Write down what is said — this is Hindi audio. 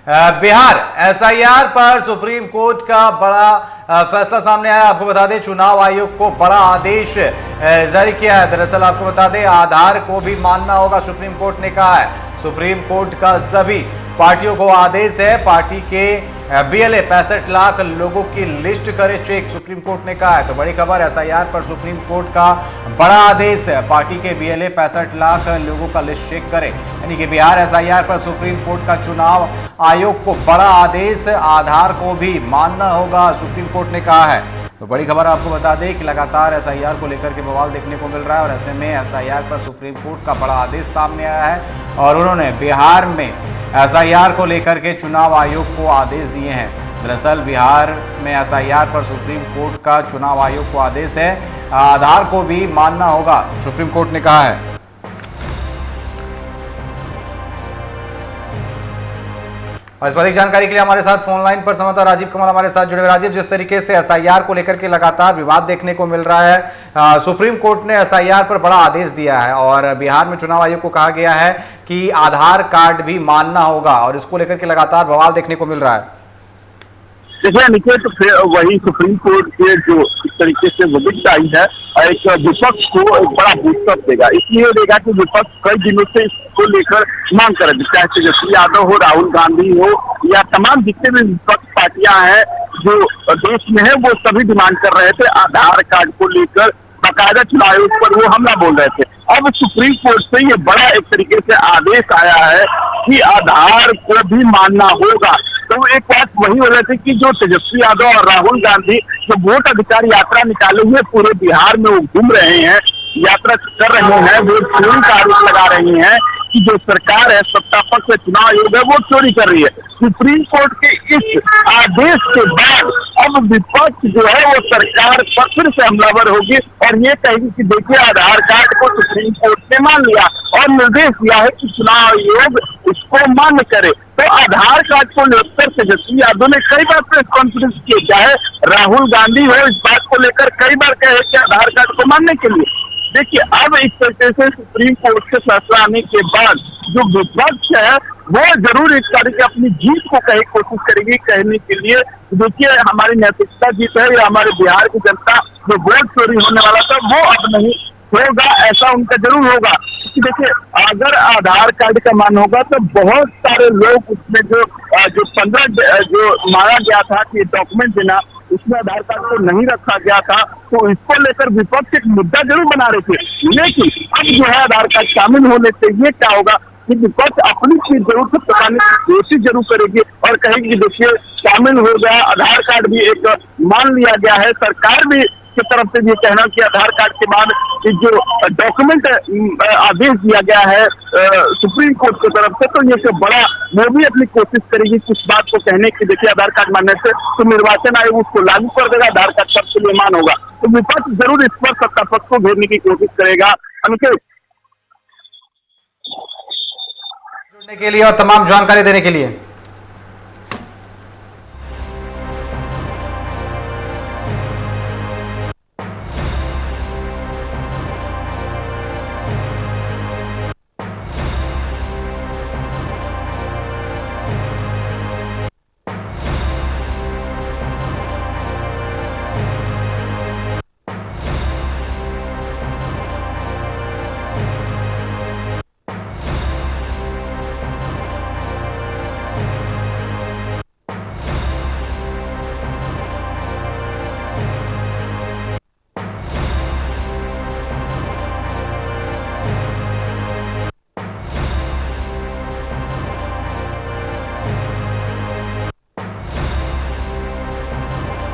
बिहार एसआईआर पर सुप्रीम कोर्ट का बड़ा फैसला सामने आया। आपको बता दें, चुनाव आयोग को बड़ा आदेश जारी किया है। दरअसल आपको बता दें, आधार को भी मानना होगा, सुप्रीम कोर्ट ने कहा है। सुप्रीम कोर्ट का सभी पार्टियों को आदेश है, पार्टी के बीएलए 65 लाख लोगों की लिस्ट करे चेक, सुप्रीम कोर्ट ने कहा है। तो बड़ी खबर, एसआईआर पर सुप्रीम कोर्ट का बड़ा आदेश है, पार्टी के बीएलए 65 लाख लोगों का लिस्ट चेक करे। यानी कि बिहार एसआईआर पर सुप्रीम कोर्ट का चुनाव आयोग को बड़ा आदेश, आधार को भी मानना होगा, सुप्रीम कोर्ट ने कहा है। तो बड़ी खबर आपको बता दें कि लगातार एसआईआर को लेकर के बवाल देखने को मिल रहा है और ऐसे में एसआईआर पर सुप्रीम कोर्ट का बड़ा आदेश सामने आया है और उन्होंने बिहार में एसआईआर को लेकर के चुनाव आयोग को आदेश दिए हैं। दरअसल बिहार में एसआईआर पर सुप्रीम कोर्ट का चुनाव आयोग को आदेश है, आधार को भी मानना होगा, सुप्रीम कोर्ट ने कहा है। और इस पर अधिक जानकारी के लिए हमारे साथ फोन लाइन पर संवाददाता राजीव कमल हमारे साथ जुड़े हुए। राजीव, जिस तरीके से एसआईआर को लेकर के लगातार विवाद देखने को मिल रहा है, सुप्रीम कोर्ट ने एसआईआर पर बड़ा आदेश दिया है और बिहार में चुनाव आयोग को कहा गया है कि आधार कार्ड भी मानना होगा और इसको लेकर के लगातार बवाल देखने को मिल रहा है। देखिए निखिल, तो फिर वही सुप्रीम कोर्ट के जो इस तरीके से वर्डिक्ट आई है, एक विपक्ष को एक बड़ा बूस्टअप देगा। इसलिए देगा कि विपक्ष कई दिनों से इसको लेकर मांग कर रहे, चाहे तेजस्वी यादव हो, राहुल गांधी हो या तमाम जितने भी विपक्ष पार्टियां हैं जो देश में है, वो सभी डिमांड कर रहे थे आधार कार्ड को लेकर। बाकायदा चुनाव आयोग पर वो हमला बोल रहे थे। अब सुप्रीम कोर्ट से ये बड़ा एक तरीके से आदेश आया है कि आधार को भी मानना होगा। तो एक बात वही हो रही थी कि जो तेजस्वी यादव और राहुल गांधी जो वोट अधिकार यात्रा निकाले हुए पूरे बिहार में वो घूम रहे हैं, यात्रा कर रहे हैं, वो चोरी का आरोप लगा रही हैं कि जो सरकार है, सत्ता पक्ष चुनाव आयोग है, वो चोरी कर रही है। सुप्रीम कोर्ट के इस आदेश के बाद अब विपक्ष जो है वो सरकार पर फिर से हमलावर होगी और ये कहेगी कि देखिए आधार कार्ड को सुप्रीम कोर्ट ने मान लिया और निर्देश दिया है कि चुनाव आयोग इसको मान्य करे। तो आधार कार्ड को लेकर तेजस्वी यादव ने कई बार प्रेस कॉन्फ्रेंस किए, चाहे राहुल गांधी हो, इस बात को लेकर कई बार कहे कि आधार कार्ड को मानने के लिए। देखिए अब इस तरीके से सुप्रीम कोर्ट से फैसला आने के बाद जो विपक्ष है वो जरूर इस तारीख अपनी जीत को कोशिश करेगी कहने के लिए। देखिए हमारी नैतिकता जीत है, या हमारे बिहार की जनता जो वोट चोरी होने वाला था वो अब नहीं होगा, ऐसा उनका जरूर होगा। देखिए अगर आधार कार्ड का मान होगा तो बहुत सारे लोग उसमें जो 15 जो मांगा गया था कि डॉक्यूमेंट देना, उसमें आधार कार्ड को नहीं रखा गया था, तो इसको लेकर विपक्ष एक मुद्दा जरूर बना रहे थे। लेकिन अब जो है आधार कार्ड शामिल होने से ये क्या होगा कि विपक्ष अपनी चीज जरूर से बताने की कोशिश जरूर करेगी और कहेगी देखिए शामिल हो गया, आधार कार्ड भी एक मान लिया गया है। सरकार भी की तरफ से ये कहना कि आधार कार्ड के बाद जो डॉक्यूमेंट आदेश दिया गया है सुप्रीम कोर्ट की तरफ से, तो ये बड़ा वो भी अपनी कोशिश करेगी कुछ बात को कहने की। देखिए आधार कार्ड मानने से तो निर्वाचन आयोग उसको लागू कर देगा, आधार कार्ड सबके लिए मान होगा। तो विपक्ष जरूर इस पर सत्ता पक्ष को घेरने की कोशिश करेगा। जुड़ने के लिए और तमाम जानकारी देने के लिए